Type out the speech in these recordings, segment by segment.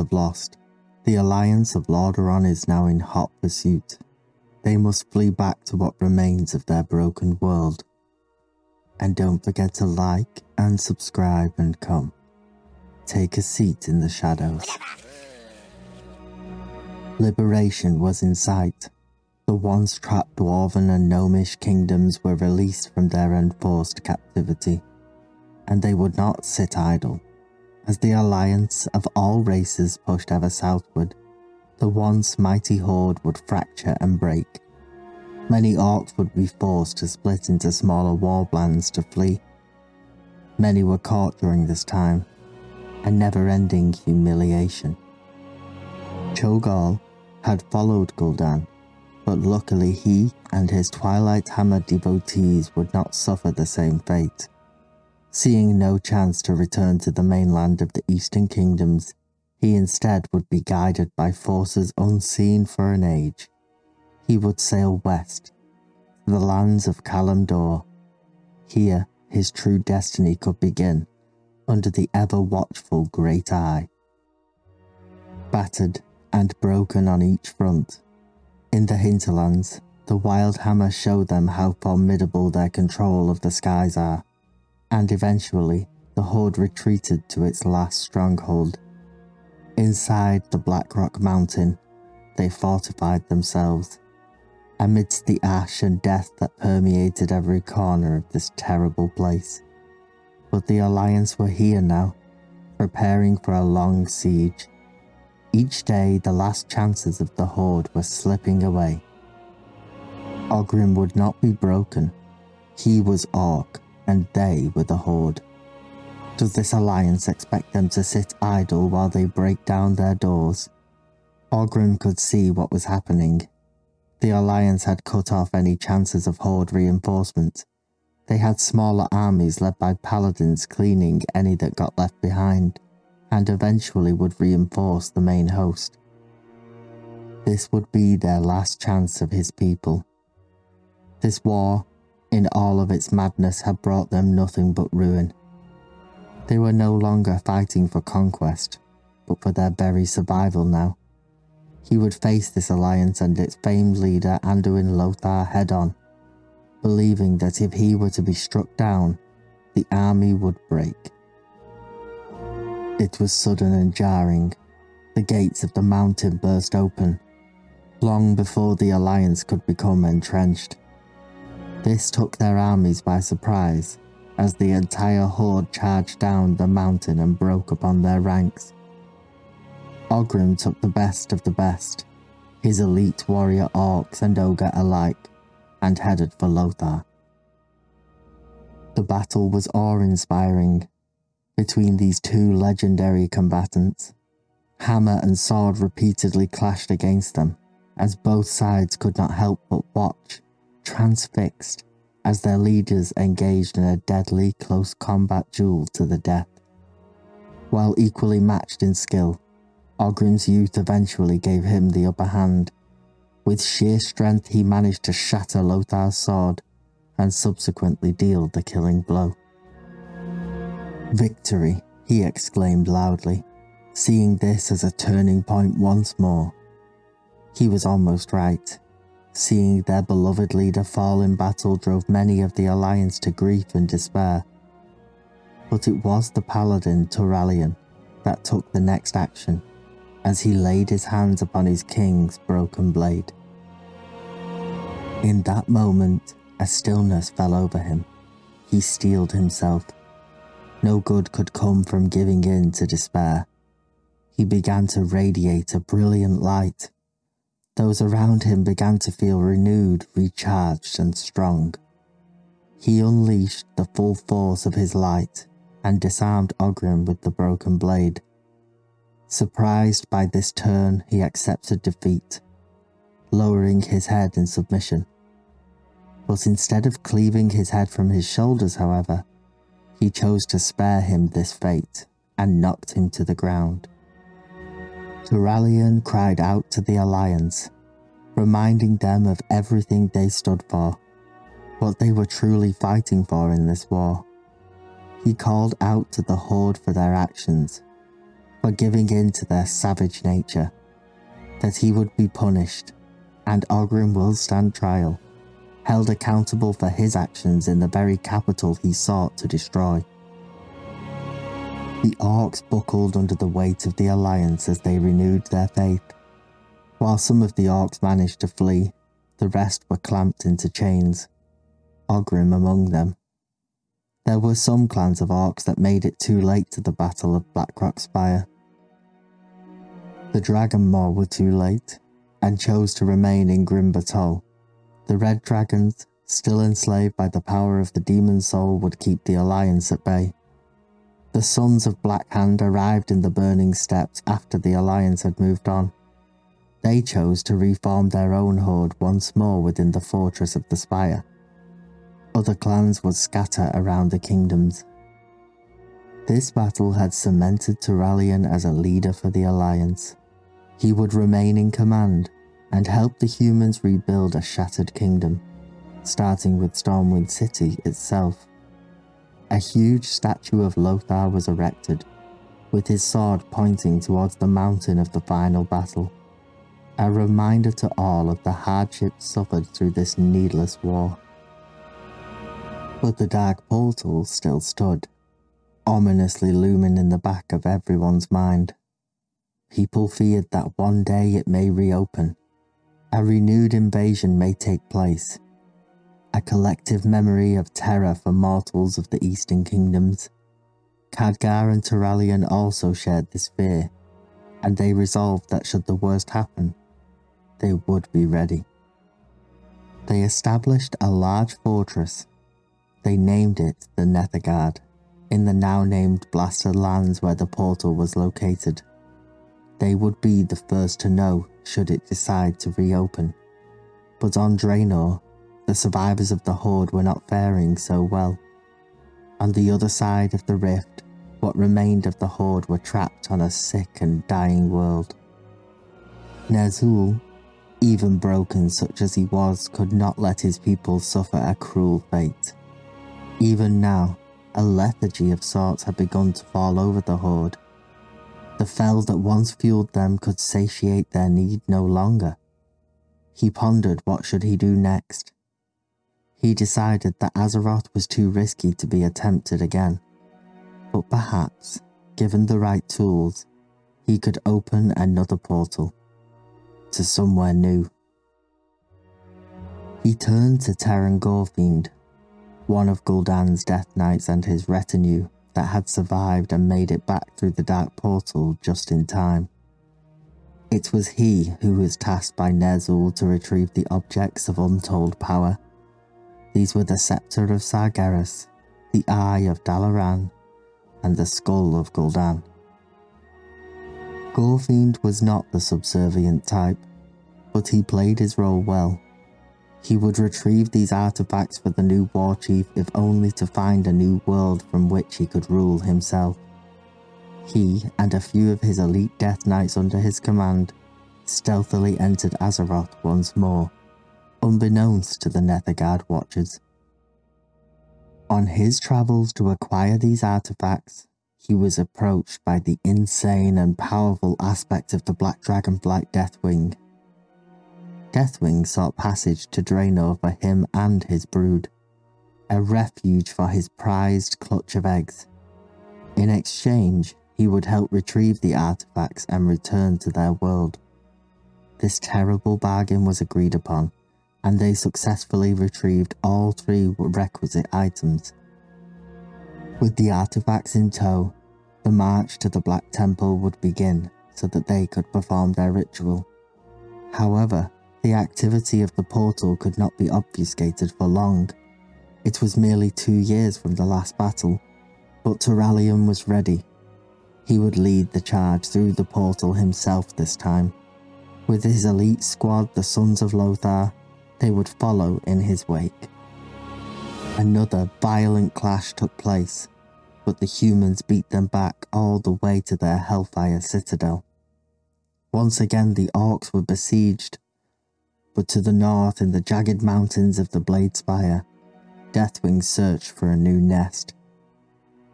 have lost. The alliance of Lordaeron is now in hot pursuit. They must flee back to what remains of their broken world. And don't forget to like and subscribe and come. Take a seat in the shadows. Liberation was in sight. The once trapped dwarven and gnomish kingdoms were released from their enforced captivity, and they would not sit idle. As the alliance of all races pushed ever southward, the once mighty Horde would fracture and break. Many orcs would be forced to split into smaller warbands to flee. Many were caught during this time, a never-ending humiliation. Cho'Gall had followed Gul'dan, but luckily he and his Twilight Hammer devotees would not suffer the same fate. Seeing no chance to return to the mainland of the Eastern Kingdoms, he instead would be guided by forces unseen for an age. He would sail west, to the lands of Kalimdor. Here, his true destiny could begin, under the ever-watchful Great Eye. Battered and broken on each front, in the hinterlands, the Wild Hammer showed them how formidable their control of the skies are, and eventually the Horde retreated to its last stronghold. Inside the Blackrock Mountain, they fortified themselves, amidst the ash and death that permeated every corner of this terrible place. But the Alliance were here now, preparing for a long siege. Each day the last chances of the Horde were slipping away. Ogrim would not be broken. He was Orc, and they were the Horde. Does this alliance expect them to sit idle while they break down their doors? Ogrim could see what was happening. The alliance had cut off any chances of Horde reinforcement. They had smaller armies led by Paladins cleaning any that got left behind, and eventually would reinforce the main host. This would be their last chance of his people. This war, in all of its madness, had brought them nothing but ruin. They were no longer fighting for conquest, but for their very survival now. He would face this alliance and its famed leader Anduin Lothar head-on, believing that if he were to be struck down, the army would break. It was sudden and jarring. The gates of the mountain burst open, long before the alliance could become entrenched. This took their armies by surprise, as the entire Horde charged down the mountain and broke upon their ranks. Ogrim took the best of the best, his elite warrior orcs and ogre alike, and headed for Lothar. The battle was awe-inspiring. Between these two legendary combatants, hammer and sword repeatedly clashed against them, as both sides could not help but watch, transfixed, as their leaders engaged in a deadly close combat duel to the death. While equally matched in skill, Ogrim's youth eventually gave him the upper hand. With sheer strength he managed to shatter Lothar's sword, and subsequently deal the killing blow. "Victory," he exclaimed loudly, seeing this as a turning point once more. He was almost right. Seeing their beloved leader fall in battle drove many of the alliance to grief and despair. But it was the paladin Turalyon that took the next action, as he laid his hands upon his king's broken blade. In that moment, a stillness fell over him. He steeled himself. No good could come from giving in to despair. He began to radiate a brilliant light. Those around him began to feel renewed, recharged, and strong. He unleashed the full force of his light and disarmed Ogrim with the broken blade. Surprised by this turn, he accepted defeat, lowering his head in submission. But instead of cleaving his head from his shoulders, however, he chose to spare him this fate and knocked him to the ground. Turalyon cried out to the Alliance, reminding them of everything they stood for, what they were truly fighting for in this war. He called out to the Horde for their actions, for giving in to their savage nature, that he would be punished, and Ogrim will stand trial, held accountable for his actions in the very capital he sought to destroy. The orcs buckled under the weight of the alliance as they renewed their faith. While some of the orcs managed to flee, the rest were clamped into chains, Ogrim among them. There were some clans of orcs that made it too late to the Battle of Blackrock Spire. The Dragonmaw were too late, and chose to remain in Grim Batol. The Red Dragons, still enslaved by the power of the Demon Soul, would keep the Alliance at bay. The Sons of Blackhand arrived in the Burning Steppes after the Alliance had moved on. They chose to reform their own horde once more within the fortress of the Spire. Other clans would scatter around the kingdoms. This battle had cemented Turalyon as a leader for the Alliance. He would remain in command and help the humans rebuild a shattered kingdom, starting with Stormwind City itself. A huge statue of Lothar was erected, with his sword pointing towards the mountain of the final battle, a reminder to all of the hardships suffered through this needless war. But the dark portal still stood, ominously looming in the back of everyone's mind. People feared that one day it may reopen. A renewed invasion may take place. A collective memory of terror for mortals of the Eastern Kingdoms. Khadgar and Turalyon also shared this fear, and they resolved that should the worst happen, they would be ready. They established a large fortress. They named it the Nethergard, in the now named Blasted Lands where the portal was located. They would be the first to know should it decide to reopen. But on Draenor, the survivors of the Horde were not faring so well. On the other side of the rift, what remained of the Horde were trapped on a sick and dying world. Ner'zhul, even broken such as he was, could not let his people suffer a cruel fate. Even now, a lethargy of sorts had begun to fall over the Horde. The fel that once fueled them could satiate their need no longer. He pondered what should he do next. He decided that Azeroth was too risky to be attempted again, but perhaps, given the right tools, he could open another portal to somewhere new. He turned to Terran Gorefiend, one of Gul'dan's Death Knights and his retinue that had survived and made it back through the dark portal just in time. It was he who was tasked by Ner'zhul to retrieve the objects of untold power. These were the Scepter of Sargeras, the Eye of Dalaran, and the Skull of Gul'dan. Gorefiend was not the subservient type, but he played his role well. He would retrieve these artifacts for the new war chief if only to find a new world from which he could rule himself. He and a few of his elite Death Knights under his command stealthily entered Azeroth once more, unbeknownst to the Nethergard Watchers. On his travels to acquire these artifacts, he was approached by the insane and powerful aspect of the Black Dragonflight Deathwing. Deathwing sought passage to Draenor for him and his brood, a refuge for his prized clutch of eggs. In exchange, he would help retrieve the artifacts and return to their world. This terrible bargain was agreed upon, and they successfully retrieved all three requisite items. With the artifacts in tow, the march to the Black Temple would begin so that they could perform their ritual. However, the activity of the portal could not be obfuscated for long. It was merely 2 years from the last battle, but Turalyon was ready. He would lead the charge through the portal himself this time. With his elite squad, the Sons of Lothar, they would follow in his wake. Another violent clash took place, but the humans beat them back all the way to their Hellfire Citadel. Once again the orcs were besieged, but to the north in the jagged mountains of the Blade Spire, Deathwing searched for a new nest.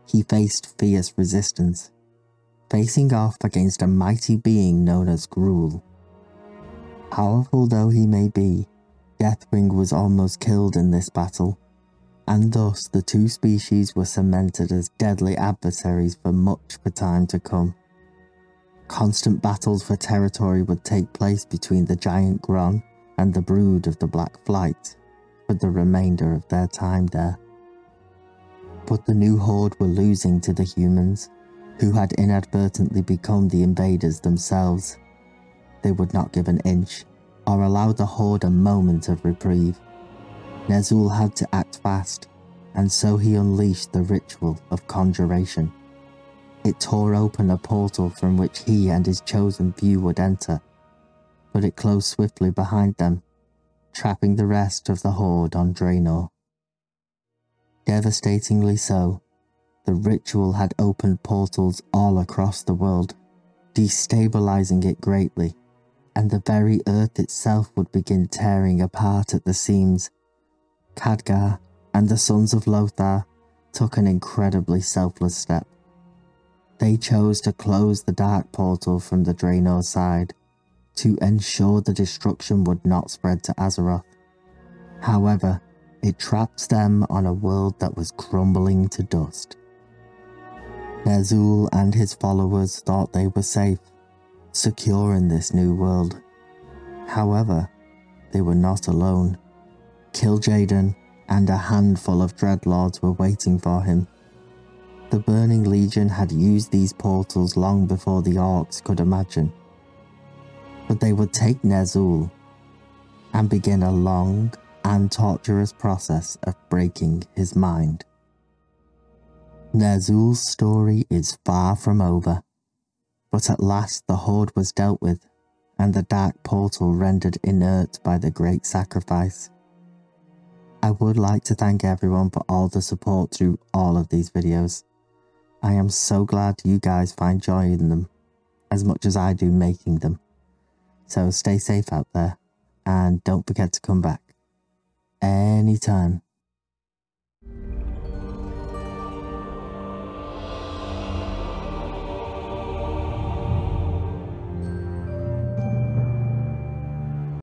He faced fierce resistance, facing off against a mighty being known as Gruul. Powerful though he may be, Deathwing was almost killed in this battle, and thus the two species were cemented as deadly adversaries for much of time to come. Constant battles for territory would take place between the giant Gron and the brood of the Black Flight for the remainder of their time there. But the new Horde were losing to the humans, who had inadvertently become the invaders themselves. They would not give an inch, or allow the Horde a moment of reprieve. Ner'zhul had to act fast, and so he unleashed the ritual of conjuration. It tore open a portal from which he and his chosen few would enter, but it closed swiftly behind them, trapping the rest of the Horde on Draenor. Devastatingly so, the ritual had opened portals all across the world, destabilizing it greatly, and the very earth itself would begin tearing apart at the seams. Khadgar and the Sons of Lothar took an incredibly selfless step. They chose to close the dark portal from the Draenor side, to ensure the destruction would not spread to Azeroth. However, it trapped them on a world that was crumbling to dust. Ner'zhul and his followers thought they were safe, secure in this new world. However, they were not alone. Kil'jaeden and a handful of Dreadlords were waiting for him. The Burning Legion had used these portals long before the Orcs could imagine. But they would take Ner'zhul and begin a long and torturous process of breaking his mind. Ner'zhul's story is far from over, but at last the Horde was dealt with, and the dark portal rendered inert by the great sacrifice. I would like to thank everyone for all the support through all of these videos. I am so glad you guys find joy in them, as much as I do making them. So stay safe out there, and don't forget to come back anytime.